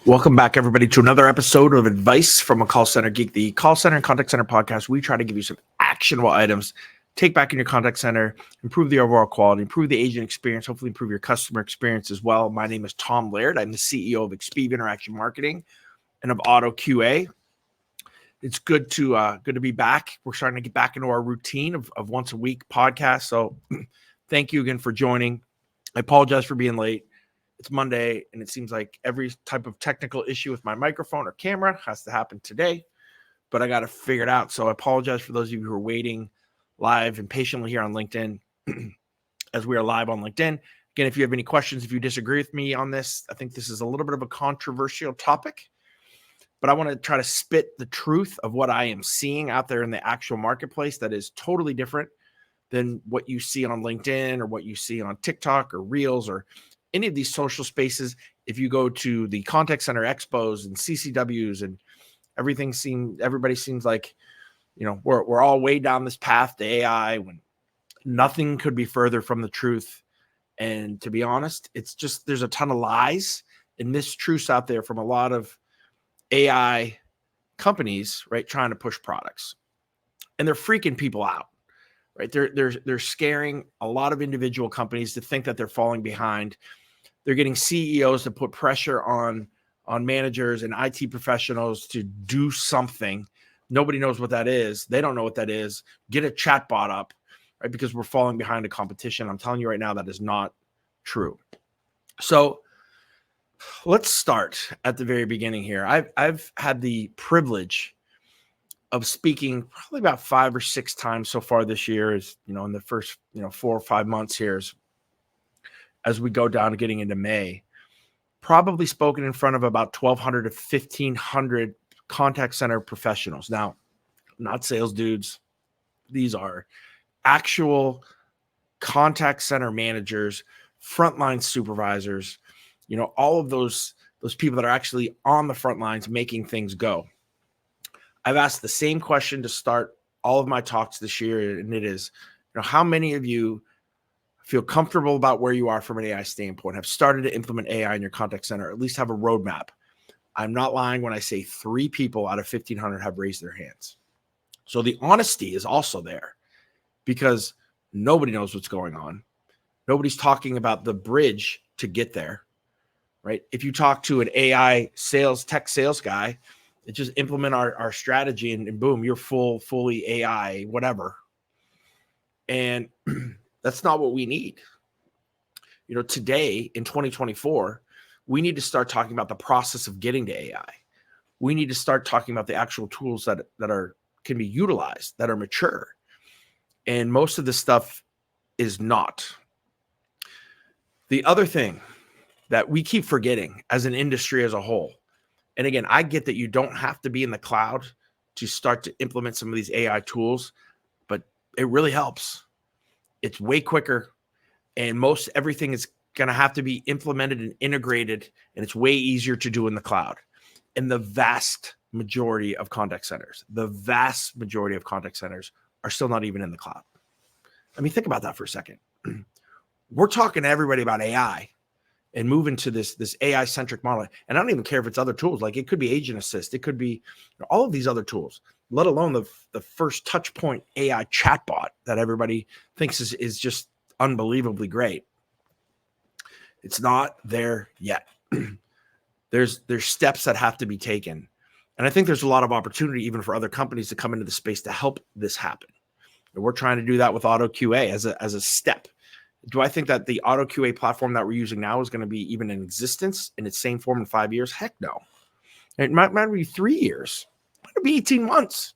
Welcome back, everybody, to another episode of Advice from a Call Center Geek, the call center and contact center podcast. We try to give you some actionable items, take back in your contact center, improve the overall quality, improve the agent experience, hopefully improve your customer experience as well. My name is Tom Laird. I'm the CEO of Expedia Interaction Marketing and of Otto QA. It's good to be back. We're starting to get back into our routine of once a week podcast. So thank you again for joining. I apologize for being late. It's Monday, and it seems like every type of technical issue with my microphone or camera has to happen today, but I got to figure it out. So I apologize for those of you who are waiting live and patiently here on LinkedIn as we are live on LinkedIn. Again, if you have any questions, if you disagree with me on this, I think this is a little bit of a controversial topic, but I want to try to spit the truth of what I am seeing out there in the actual marketplace that is totally different than what you see on LinkedIn or what you see on TikTok or Reels or any of these social spaces. If you go to the contact center expos and CCWs and everybody seems like, we're all way down this path to AI when nothing could be further from the truth. And to be honest, it's just, there's a ton of lies and mistruths out there from a lot of AI companies, right? Trying to push products, and they're freaking people out, right? They're scaring a lot of individual companies to think that they're falling behind. They're getting CEOs to put pressure on managers and IT professionals to do something. Nobody knows what that is. They don't know what that is. Get a chatbot up, right? Because we're falling behind the competition. I'm telling you right now, that is not true. So let's start at the very beginning here. I've had the privilege of speaking probably about 5 or 6 times so far this year, is in the first 4 or 5 months here, as we go down to getting into May. Probably spoken in front of about 1,200 to 1,500 contact center professionals. Now, not sales dudes. These are actual contact center managers, frontline supervisors, all of those people that are actually on the front lines making things go. I've asked the same question to start all of my talks this year, and it is, how many of you feel comfortable about where you are from an AI standpoint, have started to implement AI in your contact center, or at least have a roadmap? I'm not lying when I say 3 people out of 1,500 have raised their hands. So the honesty is also there, because nobody knows what's going on. Nobody's talking about the bridge to get there, right? If you talk to an AI tech sales guy, it just implement our strategy and boom, you're fully AI, whatever. And that's not what we need. Today in 2024, we need to start talking about the process of getting to AI. We need to start talking about the actual tools that can be utilized, that are mature. And most of this stuff is not. The other thing that we keep forgetting as an industry as a whole, and again, I get that you don't have to be in the cloud to start to implement some of these AI tools, but it really helps. It's way quicker, and most everything is going to have to be implemented and integrated, and it's way easier to do in the cloud. And the vast majority of contact centers are still not even in the cloud. I mean, think about that for a second. We're talking to everybody about AI and moving to this AI-centric model. And I don't even care if it's other tools. Like, it could be Agent Assist. It could be all of these other tools, let alone the first touch point AI chatbot that everybody thinks is just unbelievably great. It's not there yet. There's steps that have to be taken. And I think there's a lot of opportunity even for other companies to come into the space to help this happen. And we're trying to do that with Otto QA as a step. Do I think that the Otto QA platform that we're using now is going to be even in existence in its same form in 5 years? Heck no. It might be 3 years. It might be 18 months.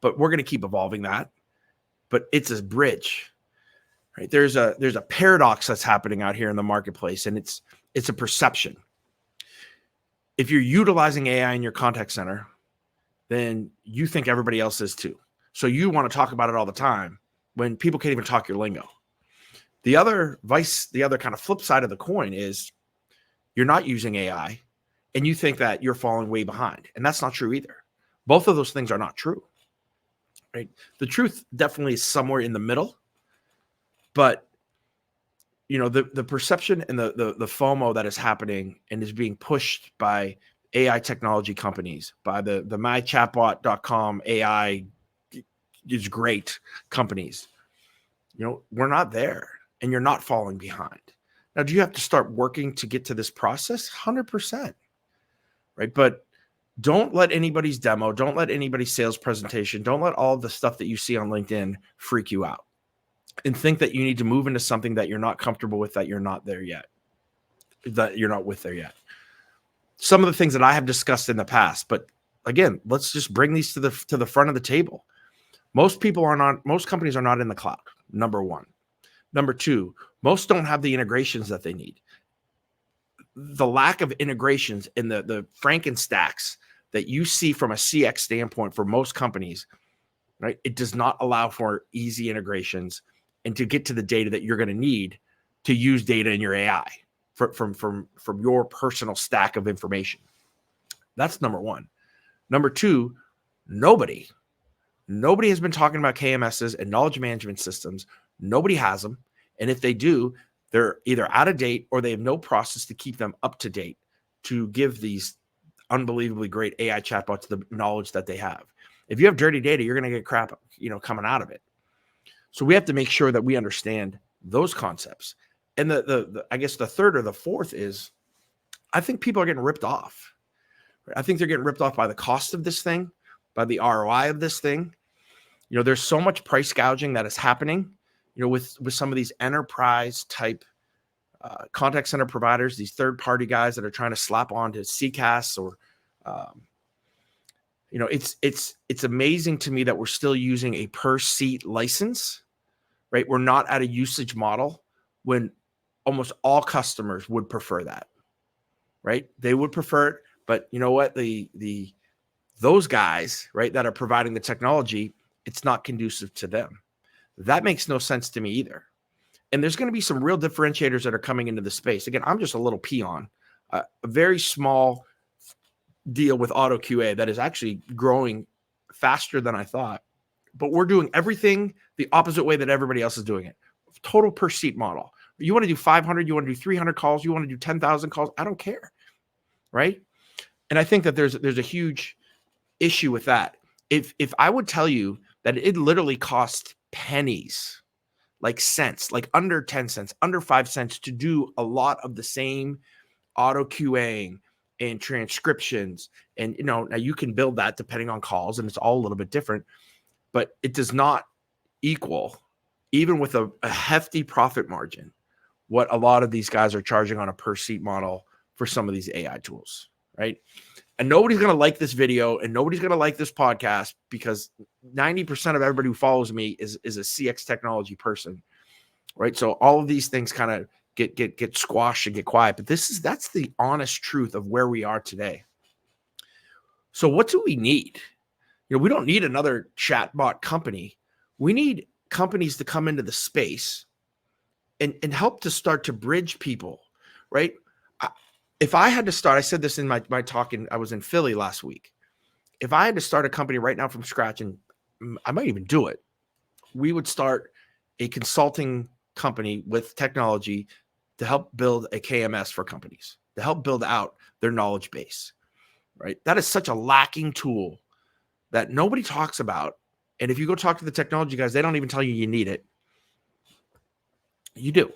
But we're going to keep evolving that. But it's a bridge, right? There's a paradox that's happening out here in the marketplace, and it's a perception. If you're utilizing AI in your contact center, then you think everybody else is too. So you want to talk about it all the time when people can't even talk your lingo. The other kind of flip side of the coin is you're not using AI and you think that you're falling way behind. And that's not true either. Both of those things are not true, right? The truth definitely is somewhere in the middle, but the perception and the FOMO that is happening and is being pushed by AI technology companies, by the mychatbot.com AI is great companies. We're not there, and you're not falling behind. Now, do you have to start working to get to this process? 100%, right? But don't let anybody's demo, don't let anybody's sales presentation, don't let all the stuff that you see on LinkedIn freak you out and think that you need to move into something that you're not comfortable with, that you're not there yet, that you're not with there yet. Some of the things that I have discussed in the past, but again, let's just bring these to the front of the table. Most companies are not in the cloud. Number one. Number two, most don't have the integrations that they need. The lack of integrations in the Frankenstacks that you see from a CX standpoint for most companies, right? It does not allow for easy integrations and to get to the data that you're going to need to use data in your AI from your personal stack of information. That's number one. Number two, nobody has been talking about KMSs and knowledge management systems. Nobody has them. And if they do, they're either out of date or they have no process to keep them up to date to give these unbelievably great AI chatbots the knowledge that they have. If you have dirty data, you're going to get crap, coming out of it. So we have to make sure that we understand those concepts. And I guess the third or the fourth is, I think people are getting ripped off. I think they're getting ripped off by the cost of this thing, by the ROI of this thing. There's so much price gouging that is happening, with some of these enterprise type contact center providers, these third-party guys that are trying to slap onto CCaaS or, it's amazing to me that we're still using a per seat license, right? We're not at a usage model when almost all customers would prefer that, right? They would prefer it, but you know what? Those guys, right, that are providing the technology, it's not conducive to them. That makes no sense to me either. And there's going to be some real differentiators that are coming into the space. Again, I'm just a little peon, a very small deal with Otto QA that is actually growing faster than I thought. But we're doing everything the opposite way that everybody else is doing it. Total per seat model. You want to do 500, you want to do 300 calls, you want to do 10,000 calls. I don't care, right? And I think that there's a huge issue with that. If I would tell you that it literally costs pennies, like cents, like under 10 cents, under 5 cents to do a lot of the same auto QAing and transcriptions. And, now you can build that depending on calls and it's all a little bit different, but it does not equal, even with a hefty profit margin, what a lot of these guys are charging on a per seat model for some of these AI tools, right? And nobody's going to like this video and nobody's going to like this podcast because 90% of everybody who follows me is a CX technology person, right? So all of these things kind of get squashed and get quiet, but that's the honest truth of where we are today. So what do we need? We don't need another chatbot company. We need companies to come into the space and help to start to bridge people, right? If I had to start, I said this in my talk, I was in Philly last week. If I had to start a company right now from scratch, and I might even do it, we would start a consulting company with technology to help build a KMS for companies, to help build out their knowledge base, right? That is such a lacking tool that nobody talks about. And if you go talk to the technology guys, they don't even tell you you need it. You do.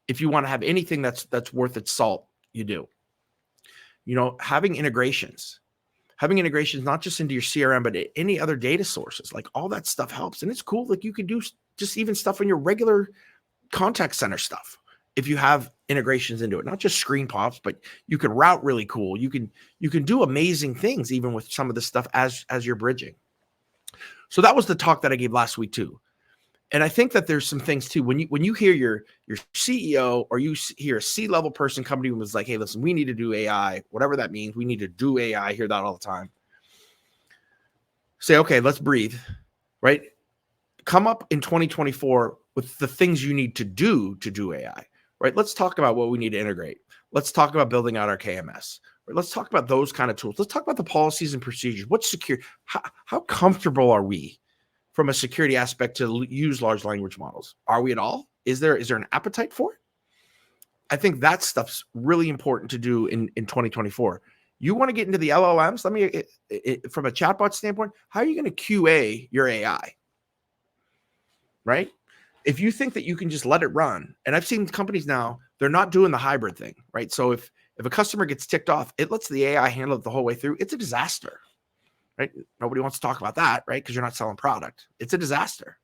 If you want to have anything that's worth its salt, you do. Having integrations not just into your CRM, but any other data sources, like all that stuff helps. And it's cool. Like you can do just even stuff in your regular contact center stuff. If you have integrations into it, not just screen pops, but you can route really cool. You can do amazing things even with some of this stuff as you're bridging. So that was the talk that I gave last week too. And I think that there's some things too. When you hear your CEO or you hear a C-level person come to you and was like, hey, listen, we need to do AI, whatever that means. We need to do AI. I hear that all the time. Say, okay, let's breathe, right? Come up in 2024 with the things you need to do AI, right? Let's talk about what we need to integrate. Let's talk about building out our KMS. Right? Let's talk about those kind of tools. Let's talk about the policies and procedures. What's secure? How comfortable are we from a security aspect to use large language models? Are we at all? Is there an appetite for it? I think that stuff's really important to do in 2024. You want to get into the LLMs? From a chatbot standpoint, how are you going to QA your AI? Right? If you think that you can just let it run, and I've seen companies now, they're not doing the hybrid thing, right? So if a customer gets ticked off, it lets the AI handle it the whole way through. It's a disaster, right? Nobody wants to talk about that, right? Because you're not selling product. It's a disaster,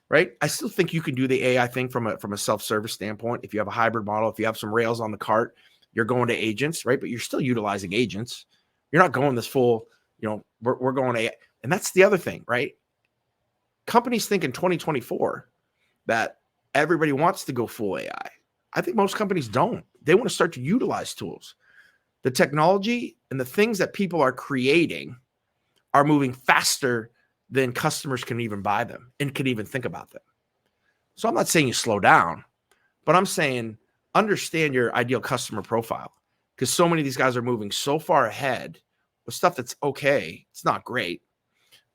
right? I still think you can do the AI thing from a self-service standpoint. If you have a hybrid model, if you have some rails on the cart, you're going to agents, right? But you're still utilizing agents. You're not going this full, we're going to, and that's the other thing, right? Companies think in 2024 that everybody wants to go full AI. I think most companies don't. They want to start to utilize tools. The technology and the things that people are creating are moving faster than customers can even buy them and can even think about them. So I'm not saying you slow down, but I'm saying understand your ideal customer profile, because so many of these guys are moving so far ahead with stuff that's okay. It's not great.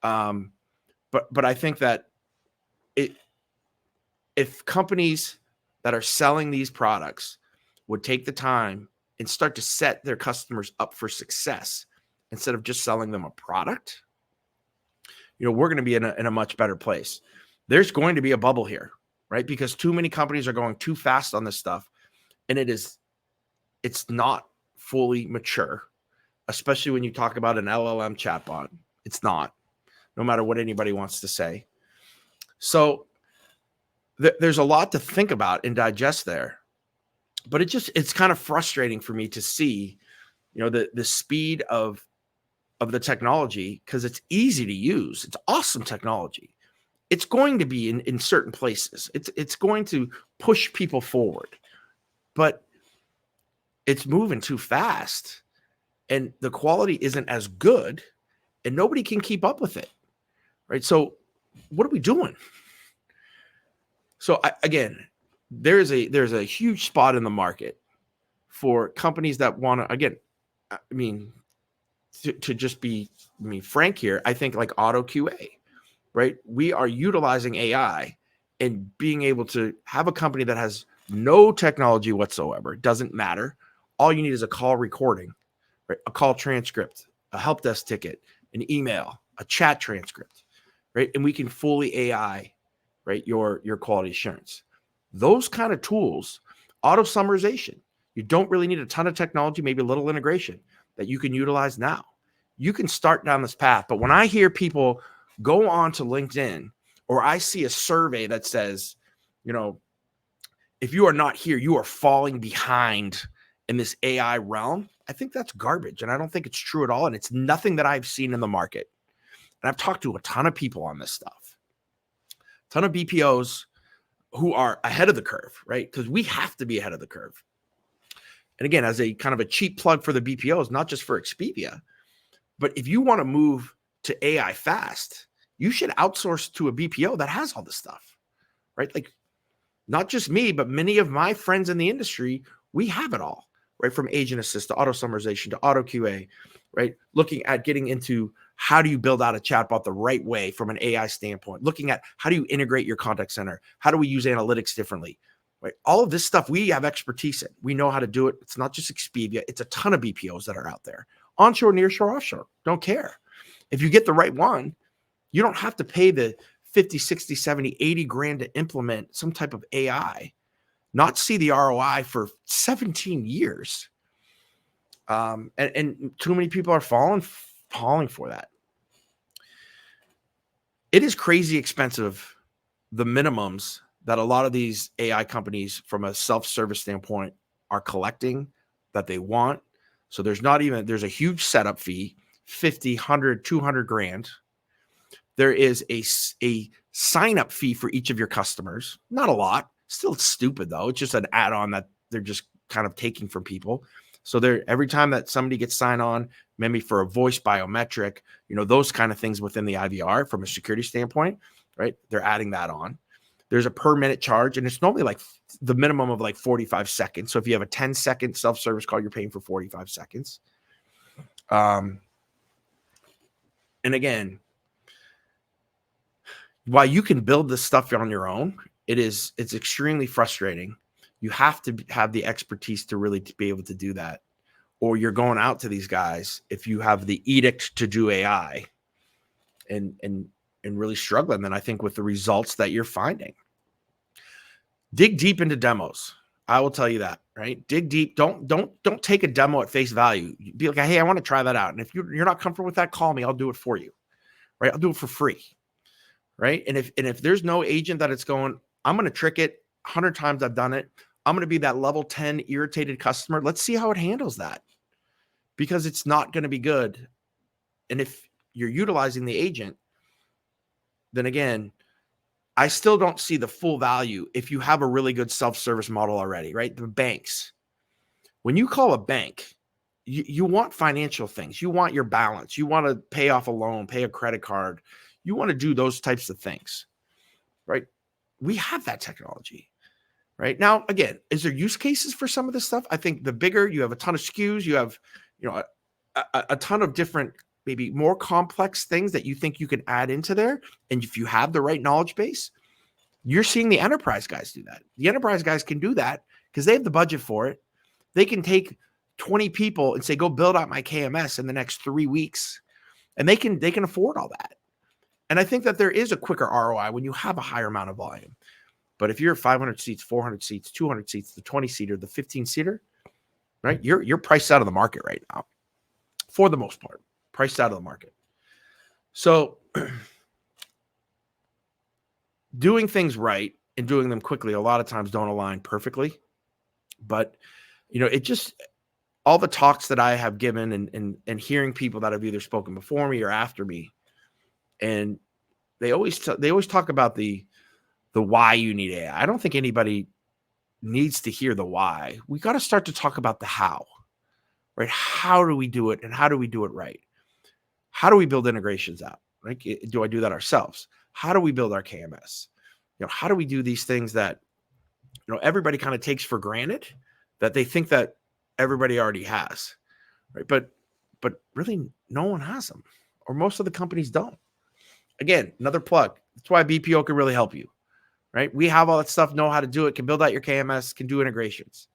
But I think that if companies that are selling these products would take the time and start to set their customers up for success instead of just selling them a product, we're going to be in a much better place. There's going to be a bubble here, right? Because too many companies are going too fast on this stuff, and it's not fully mature, especially when you talk about an LLM chatbot. It's not, no matter what anybody wants to say. So there's a lot to think about and digest there, but it's kind of frustrating for me to see, the speed of the technology, because it's easy to use. It's awesome technology. It's going to be in certain places. It's going to push people forward, but it's moving too fast, and the quality isn't as good, and nobody can keep up with it, right? So what are we doing? So again, there's a huge spot in the market for companies that want to, again, I mean, to just be frank here, I think like Otto QA, right? We are utilizing AI and being able to have a company that has no technology whatsoever. It doesn't matter. All you need is a call recording, right? A call transcript, a help desk ticket, an email, a chat transcript, right? And we can fully AI, right, your quality assurance. Those kind of tools, auto summarization. You don't really need a ton of technology, maybe a little integration that you can utilize now. You can start down this path. But when I hear people go on to LinkedIn, or I see a survey that says, if you are not here, you are falling behind in this AI realm, I think that's garbage. And I don't think it's true at all. And it's nothing that I've seen in the market. And I've talked to a ton of people on this stuff, a ton of BPOs who are ahead of the curve, right? Because we have to be ahead of the curve. And again, as a kind of a cheap plug for the BPOs, not just for Expedia, but if you want to move to AI fast, you should outsource to a BPO that has all this stuff, right? Like not just me, but many of my friends in the industry, we have it all, right? From agent assist to auto summarization to auto QA, right? Looking at getting into how do you build out a chatbot the right way from an AI standpoint, looking at how do you integrate your contact center? How do we use analytics differently, right? All of this stuff we have expertise in. We know how to do it. It's not just Expedia. It's a ton of BPOs that are out there. Onshore, nearshore, offshore. Don't care. If you get the right one, you don't have to pay the 50, 60, 70, 80 grand to implement some type of AI, not see the ROI for 17 years. And too many people are falling for that. It is crazy expensive, the minimums that a lot of these AI companies from a self-service standpoint are collecting that they want. So there's a huge setup fee, 50, 100, 200 grand. There is a sign-up fee for each of your customers. Not a lot. Still stupid, though. It's just an add-on that they're just kind of taking from people. So every time that somebody gets signed on, maybe for a voice biometric, those kind of things within the IVR from a security standpoint, right? They're adding that on. There's a per minute charge, and it's normally like the minimum of like 45 seconds. So if you have a 10-second self-service call, you're paying for 45 seconds. And again, while you can build this stuff on your own, it's extremely frustrating You have to have the expertise to really be able to do that. Or you're going out to these guys if you have the edict to do AI and really struggling, then I think with the results that you're finding. Dig deep into demos. I will tell you that, right? Dig deep. Don't take a demo at face value. Be like, hey, I want to try that out. And if you're not comfortable with that, call me. I'll do it for you. Right? I'll do it for free. Right? And if there's no agent that it's going, I'm going to trick it 100 times I've done it. I'm going to be that level 10 irritated customer. Let's see how it handles that. Because it's not going to be good. And if you're utilizing the agent, then again, I still don't see the full value if you have a really good self-service model already, right? The banks. When you call a bank, you want financial things. You want your balance. You want to pay off a loan, pay a credit card. You want to do those types of things, right? We have that technology, right? Now, again, is there use cases for some of this stuff? I think the bigger you have a ton of SKUs, you have, a ton of different, maybe more complex things that you think you can add into there. And if you have the right knowledge base, you're seeing the enterprise guys do that. The enterprise guys can do that because they have the budget for it. They can take 20 people and say, go build out my KMS in the next 3 weeks. And they can afford all that. And I think that there is a quicker ROI when you have a higher amount of volume. But if you're 500 seats, 400 seats, 200 seats, the 20-seater, the 15-seater, right? You're priced out of the market right now. For the most part, priced out of the market. So doing things right and doing them quickly a lot of times don't align perfectly. But, it just, all the talks that I have given and hearing people that have either spoken before me or after me, and they always talk about the why you need AI. I don't think anybody needs to hear the why. We got to start to talk about the how, right? How do we do it, and how do we do it right? How do we build integrations out? Right? Do I do that ourselves? How do we build our KMS? How do we do these things that everybody kind of takes for granted, that they think that everybody already has, right? But really, no one has them, or most of the companies don't. Again, another plug. That's why BPO can really help you, right? We have all that stuff, know how to do it, can build out your KMS, can do integrations.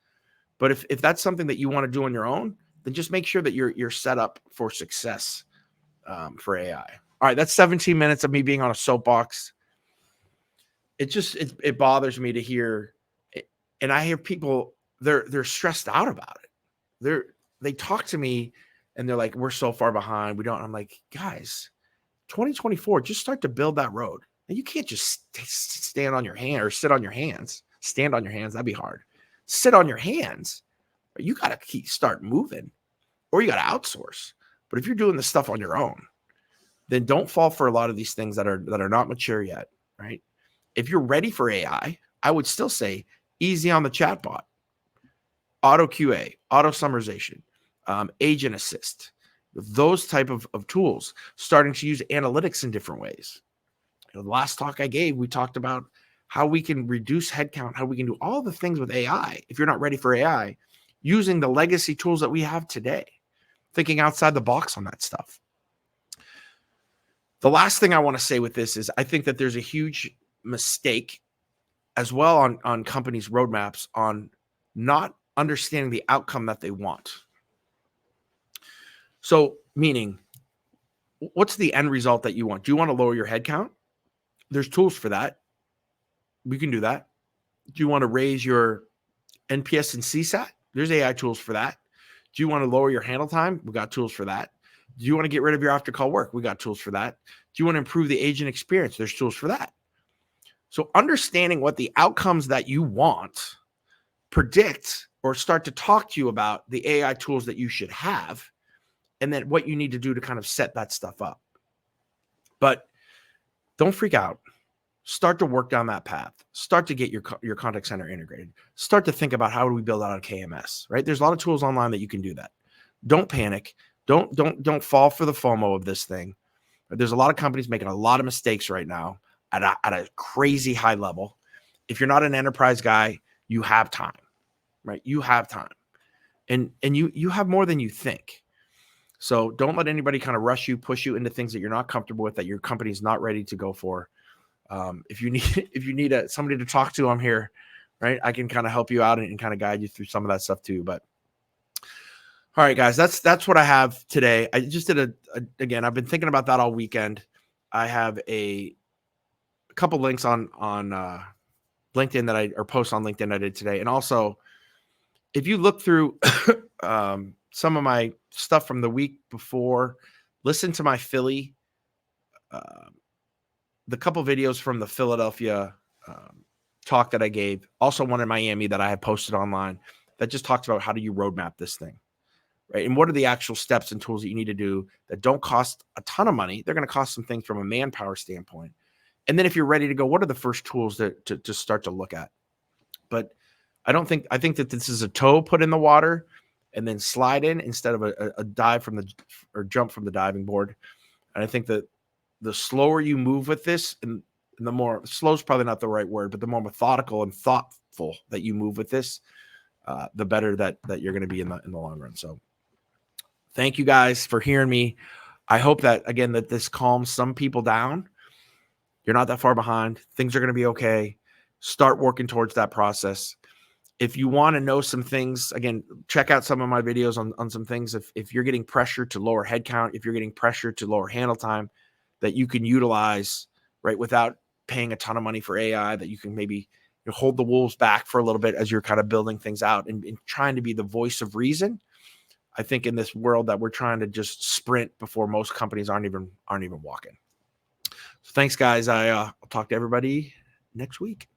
But if that's something that you want to do on your own, then just make sure that you're set up for success for AI. All right, that's 17 minutes of me being on a soapbox. It bothers me to hear, and I hear people, they're stressed out about it. They talk to me and they're like, we're so far behind. I'm like, guys, 2024, just start to build that road. And you can't just stand on your hand or sit on your hands. Stand on your hands. That'd be hard. Sit on your hands. You got to start moving, or you got to outsource. But if you're doing this stuff on your own, then don't fall for a lot of these things that are not mature yet, right? If you're ready for AI, I would still say easy on the chatbot, auto QA, auto summarization, agent assist, those type of tools, starting to use analytics in different ways. The last talk I gave, we talked about how we can reduce headcount, how we can do all the things with AI. If you're not ready for AI, using the legacy tools that we have today, thinking outside the box on that stuff. The last thing I want to say with this is I think that there's a huge mistake as well on companies' roadmaps on not understanding the outcome that they want. So, meaning, what's the end result that you want? Do you want to lower your headcount? There's tools for that. We can do that. Do you want to raise your NPS and CSAT? There's AI tools for that. Do you want to lower your handle time? We got tools for that. Do you want to get rid of your after-call work? We got tools for that. Do you want to improve the agent experience? There's tools for that. So understanding what the outcomes that you want predict or start to talk to you about the AI tools that you should have, and then what you need to do to kind of set that stuff up. But don't freak out. Start to work down that path. Start to get your contact center integrated. Start to think about how do we build out a KMS, right? There's a lot of tools online that you can do that. Don't panic. Don't fall for the FOMO of this thing. There's a lot of companies making a lot of mistakes right now at a crazy high level. If you're not an enterprise guy, you have time, right? You have time. And you have more than you think. So don't let anybody kind of rush you, push you into things that you're not comfortable with, that your company's not ready to go for. If you need somebody to talk to, I'm here. right? I can kind of help you out and kind of guide you through some of that stuff too. But all right, guys, that's what I have today. I just did again, I've been thinking about that all weekend. I have a couple links on LinkedIn or posts on LinkedIn I did today. And also, if you look through some of my stuff from the week before, listen to my Philly, the couple videos from the Philadelphia talk that I gave, also one in Miami that I had posted online that just talks about how do you roadmap this thing, right? And what are the actual steps and tools that you need to do that don't cost a ton of money? They're going to cost some things from a manpower standpoint. And then if you're ready to go, what are the first tools to start to look at? But I think that this is a toe put in the water and then slide in instead of a dive or jump from the diving board. And I think that the slower you move with this, and the more slow is probably not the right word, but the more methodical and thoughtful that you move with this, the better that you're going to be in the long run. So thank you guys for hearing me. I hope that, again, that this calms some people down. You're not that far behind. Things are going to be okay. Start working towards that process. If you want to know some things, again, check out some of my videos on some things. If you're getting pressure to lower headcount, if you're getting pressure to lower handle time, that you can utilize, right, without paying a ton of money for AI, that you can maybe hold the wolves back for a little bit as you're kind of building things out and trying to be the voice of reason. I think in this world that we're trying to just sprint before most companies aren't even walking. So thanks, guys. I'll talk to everybody next week.